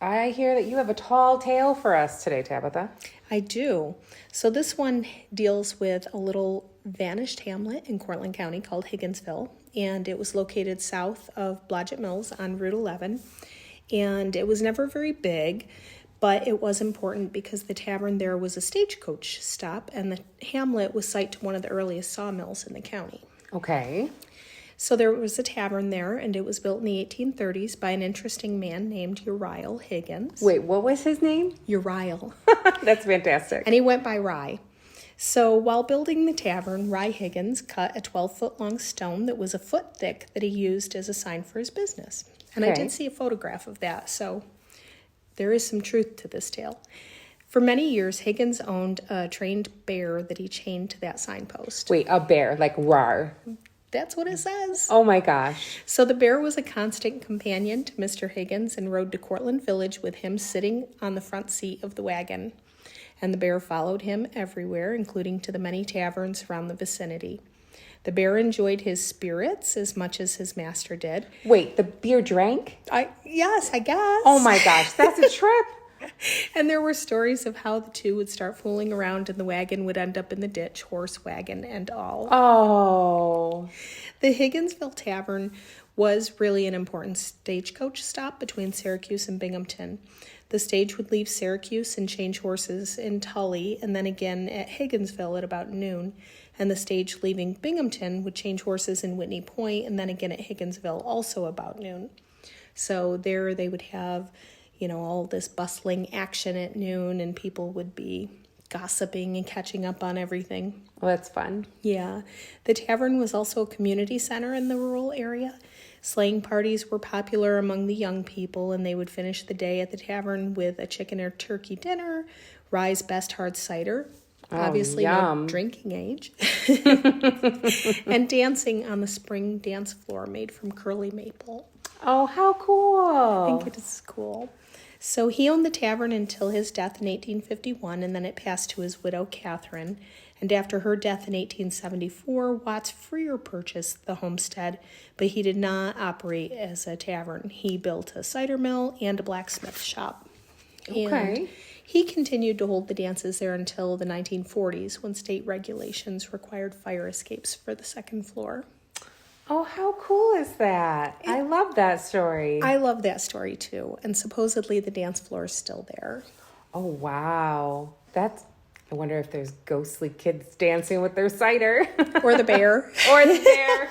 I hear that you have a tall tale for us today, Tabitha. I do. So this one deals with a little vanished hamlet in Cortland County called Higginsville, and it was located south of Blodgett Mills on Route 11, and it was never very big, but it was important because the tavern there was a stagecoach stop, and the hamlet was site to one of the earliest sawmills in the county. Okay. So there was a tavern there, and it was built in the 1830s by an interesting man named Uriah Higgins. Wait, what was his name? Uriah. That's fantastic. And he went by Rye. So while building the tavern, Rye Higgins cut a 12-foot-long stone that was a foot thick that he used as a sign for his business. And I did see a photograph of that, so there is some truth to this tale. For many years, Higgins owned a trained bear that he chained to that signpost. Wait, a bear, like rawr. That's what it says. Oh my gosh. So the bear was a constant companion to Mr. Higgins and rode to Cortland Village with him sitting on the front seat of the wagon. And the bear followed him everywhere, including to the many taverns around the vicinity. The bear enjoyed his spirits as much as his master did. Wait, the bear drank? Yes, I guess. Oh my gosh, that's a trip. And there were stories of how the two would start fooling around and the wagon would end up in the ditch, horse wagon and all. Oh. The Higginsville Tavern was really an important stagecoach stop between Syracuse and Binghamton. The stage would leave Syracuse and change horses in Tully, and then again at Higginsville at about noon. And the stage leaving Binghamton would change horses in Whitney Point, and then again at Higginsville also about noon. So there they would have, all this bustling action at noon, and people would be gossiping and catching up on everything. Well, that's fun. Yeah. The tavern was also a community center in the rural area. Sleighing parties were popular among the young people, and they would finish the day at the tavern with a chicken or turkey dinner, Rye's best hard cider, obviously yum. No drinking age, and dancing on the spring dance floor made from curly maple. Oh, how cool. I think it is cool. So he owned the tavern until his death in 1851, and then it passed to his widow, Catherine. And after her death in 1874, Watts Freer purchased the homestead, but he did not operate as a tavern. He built a cider mill and a blacksmith shop. Okay. And he continued to hold the dances there until the 1940s, when state regulations required fire escapes for the second floor. Oh, how cool is that? I love that story. I love that story, too. And supposedly the dance floor is still there. Oh, wow. I wonder if there's ghostly kids dancing with their cider. Or the bear. Or the bear.